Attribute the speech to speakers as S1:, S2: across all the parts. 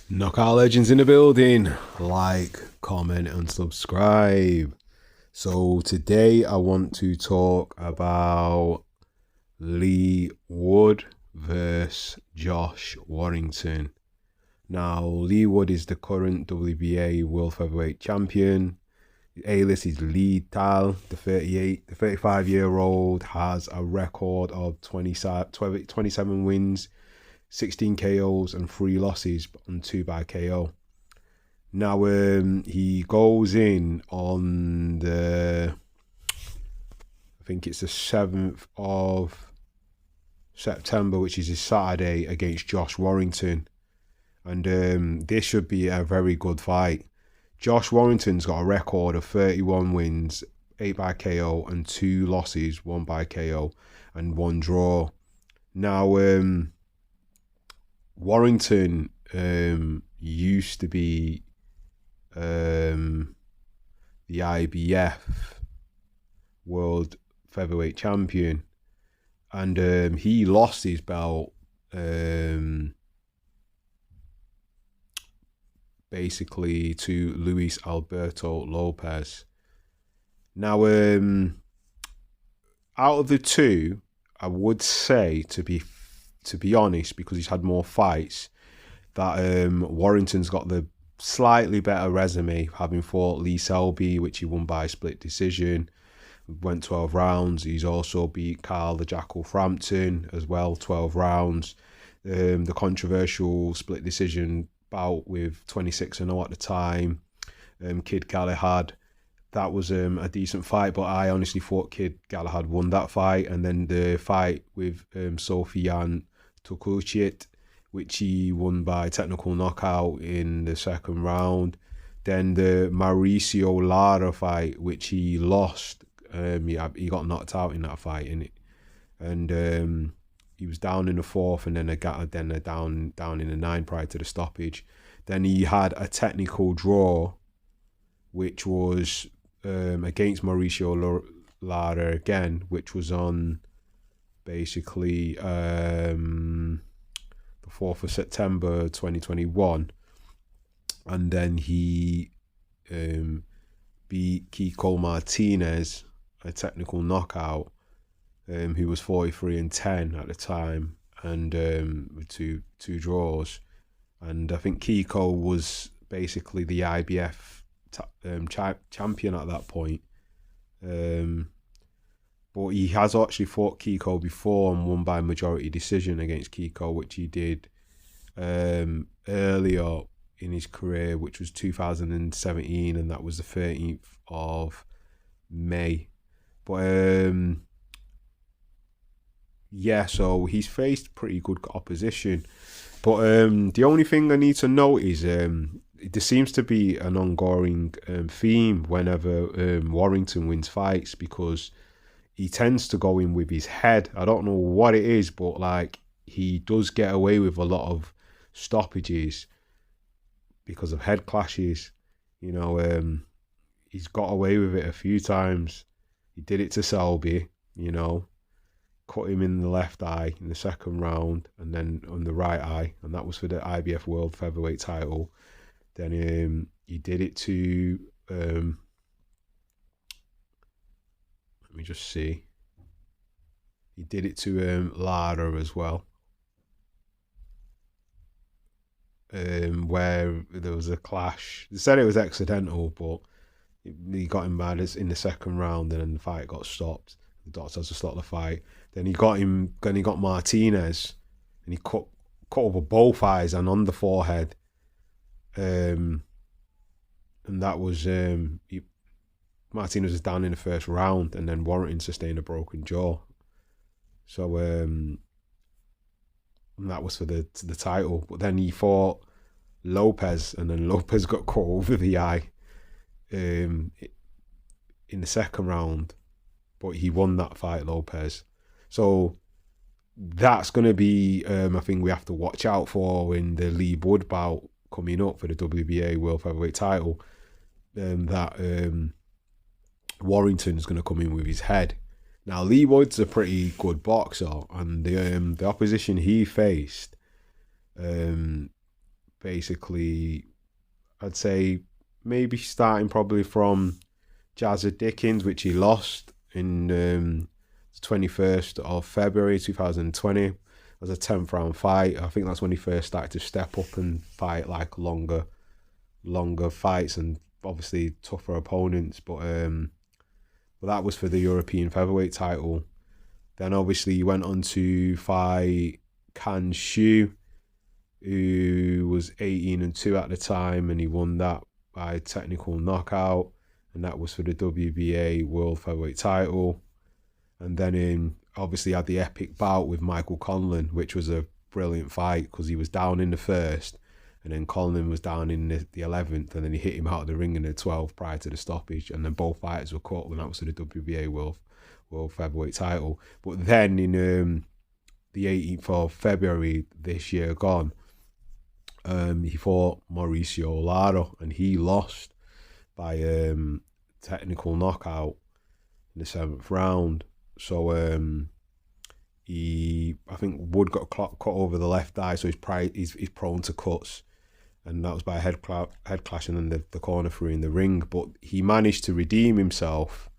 S1: Knockout legends in the building. Like, comment, and subscribe. So today I want to talk about Leigh Wood versus Josh Warrington. Now, Leigh Wood is the current WBA World Featherweight Champion. A-list is Leigh, the 35-year-old, has a record of 27 wins, 16 KOs and 3 losses and 2 by KO. Now he goes in on I think it's the 7th of September, which is a Saturday, against Josh Warrington. And this should be a very good fight. Josh Warrington's got a record of 31 wins, 8 by KO and 2 losses, 1 by KO and 1 draw. Now Warrington used to be the IBF World Featherweight Champion, and he lost his belt basically to Luis Alberto Lopez. Now, out of the two, I would say, to be honest, because he's had more fights, that Warrington's got the slightly better resume, having fought Lee Selby, which he won by split decision, went 12 rounds. He's also beat Carl the Jackal Frampton as well, 12 rounds. The controversial split decision bout with 26-0 at the time, Kid Galahad. That was a decent fight, but I honestly thought Kid Galahad won that fight. And then the fight with Sofian Tukuchit, which he won by technical knockout in the second round. Then the Mauricio Lara fight, which he lost. He got knocked out in that fight, and he was down in the 4th, and then down in the 9th prior to the stoppage. Then he had a technical draw, which was against Mauricio Lara again, which was on basically the 4th of September 2021. And then he beat Kiko Martinez, a technical knockout, who was 43-10 at the time, and with two draws. And I think Kiko was basically the IBF champion at that point. But he has actually fought Kiko before and won by majority decision against Kiko, which he did earlier in his career, which was 2017, and that was the 13th of May. But yeah, so he's faced pretty good opposition. But the only thing I need to note is there seems to be an ongoing theme whenever Warrington wins fights, because he tends to go in with his head. I don't know what it is, but like, he does get away with a lot of stoppages because of head clashes. You know, he's got away with it a few times. He did it to Selby, cut him in the left eye in the second round, and then on the right eye, and that was for the IBF World Featherweight title. Then he did it to let me just see. He did it to Lara as well, where there was a clash. They said it was accidental, but he got him mad in the second round, and then the fight got stopped. The doctor has to stop the fight. Then he got Martinez, and he cut over both eyes and on the forehead. And that was Martinez was down in the first round, and then Warrington sustained a broken jaw. So and that was for the title. But then he fought Lopez, and then Lopez got cut over the eye in the second round, but he won that fight, Lopez. So that's going to be a thing we have to watch out for in the Leigh Wood bout coming up for the WBA World Featherweight title. That Warrington's going to come in with his head. Now, Leigh Wood's a pretty good boxer, and the opposition he faced basically, I'd say maybe starting probably from Jazza Dickens, which he lost in the 21st of February 2020 as a 10th round fight. I think that's when he first started to step up and fight like longer fights and obviously tougher opponents. But that was for the European featherweight title. Then obviously he went on to fight Kan Shu, who was 18-2 at the time, and he won that by technical knockout, and that was for the WBA World Featherweight title. And then obviously had the epic bout with Michael Conlan, which was a brilliant fight because he was down in the first, and then Conlan was down in the 11th, and then he hit him out of the ring in the 12th prior to the stoppage, and then both fighters were caught, and that was for the WBA World Featherweight title. But then in the 18th of February this year gone, he fought Mauricio Lara, and he lost by technical knockout in the 7th round. So I think Wood got cut over the left eye, so he's prone to cuts, and that was by a head clash, and then the corner threw in the ring. But he managed to redeem himself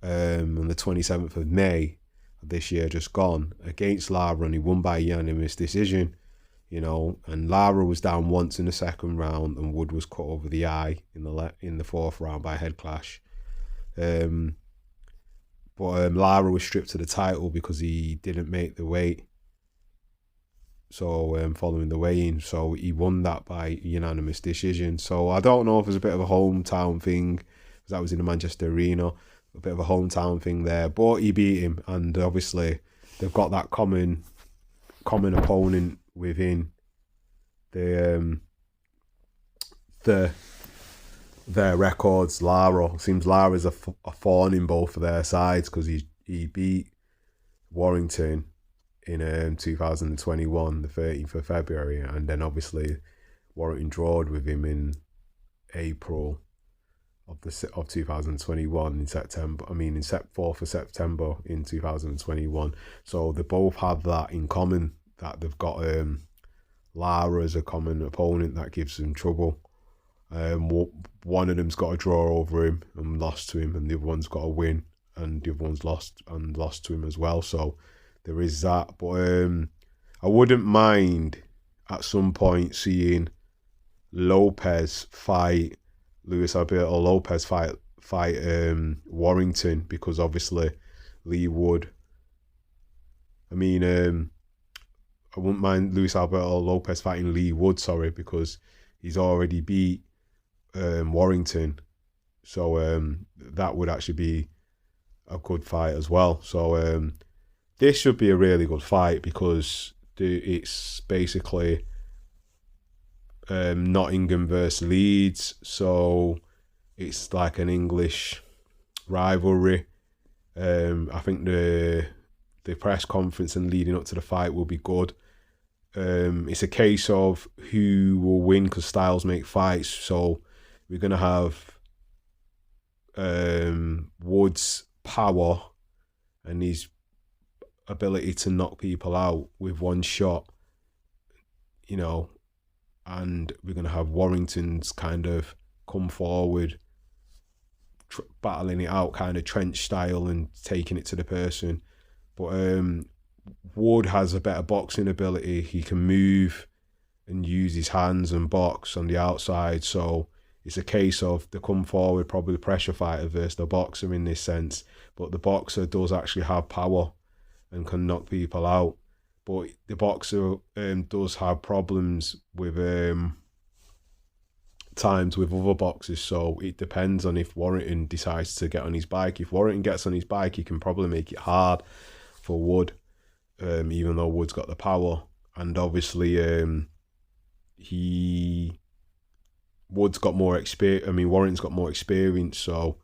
S1: on the 27th of May of this year just gone against Lara, and he won by unanimous decision. You know, and Lara was down once in the 2nd round, and Wood was cut over the eye in the 4th round by a head clash. But Lara was stripped of the title because he didn't make the weight. So following the weigh-in, so he won that by unanimous decision. So I don't know if it's a bit of a hometown thing, because that was in the Manchester Arena, a bit of a hometown thing there. But he beat him, and obviously they've got that common opponent within their records. Lara seems Lara's a thorn in both of their sides, because he beat Warrington in 2021, the 13th of February, and then obviously Warrington drawed with him in April of 2021 in September. I mean, in 4th of September in 2021. So they both have that in common, that they've got Lara as a common opponent that gives them trouble. One of them's got a draw over him and lost to him, and the other one's got a win, and the other one's lost to him as well. So there is that. But I wouldn't mind at some point seeing Lopez fight Luis Alberto Lopez fight Warrington, because obviously Leigh would. I mean, I wouldn't mind Luis Alberto Lopez fighting Leigh Wood, because he's already beat Warrington. So that would actually be a good fight as well. So this should be a really good fight, because it's basically Nottingham versus Leeds. So it's like an English rivalry. I think the press conference and leading up to the fight will be good. It's a case of who will win, because styles make fights. So we're going to have Wood's power and his ability to knock people out with one shot, you know, and we're going to have Warrington's kind of come forward, battling it out, kind of trench style and taking it to the person. But Wood has a better boxing ability. He can move and use his hands and box on the outside. So it's a case of the come forward, probably the pressure fighter versus the boxer in this sense. But the boxer does actually have power and can knock people out. But the boxer does have problems with times with other boxers. So it depends on if Warrington decides to get on his bike. If Warrington gets on his bike, he can probably make it hard for Wood, even though Wood's got the power. And obviously Wood's got more experience. I mean, Warrington's got more experience, so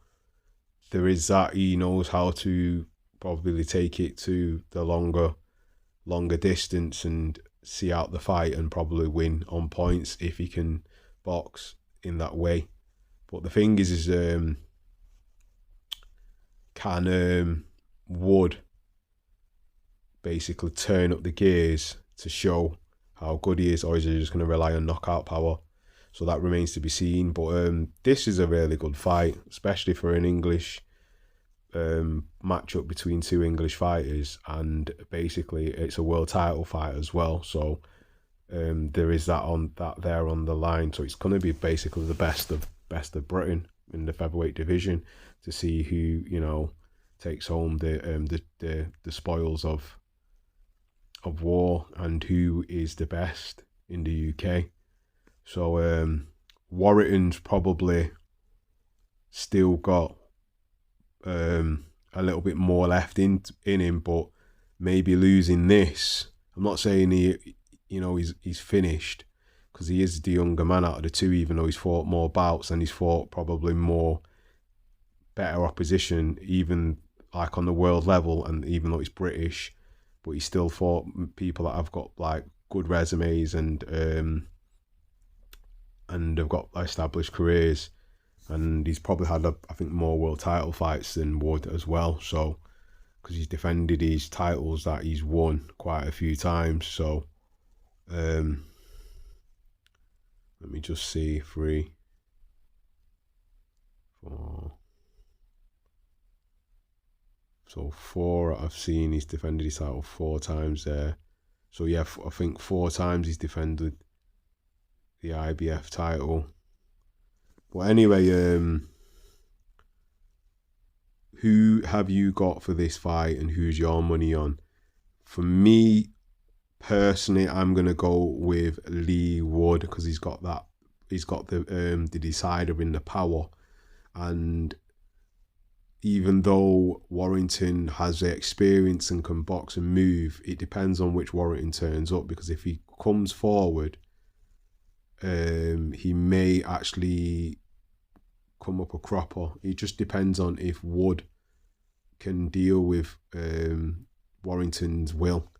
S1: there is that. He knows how to probably take it to the longer distance and see out the fight and probably win on points if he can box in that way. But the thing is can Wood basically turn up the gears to show how good he is, or is he just going to rely on knockout power? So that remains to be seen. But this is a really good fight, especially for an English matchup between two English fighters, and basically it's a world title fight as well. So there is that there on the line. So it's going to be basically the best of Britain in the featherweight division to see who, you know, takes home the spoils of war and who is the best in the UK. So Warrington's probably still got a little bit more left in him, but maybe losing this, I'm not saying he's finished, because he is the younger man out of the two, even though he's fought more bouts and he's fought probably more better opposition, even like on the world level, and even though he's British, but he still fought people that have got like good resumes and have got established careers. And he's probably had, I think, more world title fights than Wood as well. So, because he's defended his titles that he's won quite a few times. So, let me just see, 3, 4. So 4 I've seen he's defended his title 4 times there. So yeah, I think 4 times he's defended the IBF title. But anyway, who have you got for this fight, and who's your money on? For me, personally, I'm gonna go with Leigh Wood, because he's got the decider in the power, and even though Warrington has the experience and can box and move, it depends on which Warrington turns up, because if he comes forward, he may actually come up a cropper. It just depends on if Wood can deal with Warrington's will,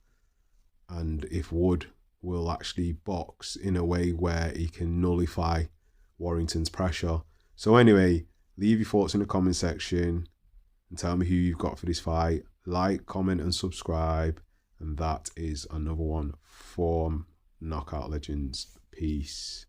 S1: and if Wood will actually box in a way where he can nullify Warrington's pressure. So anyway, leave your thoughts in the comment section and tell me who you've got for this fight. Like, comment and subscribe. And that is another one from Knockout Legends. Peace.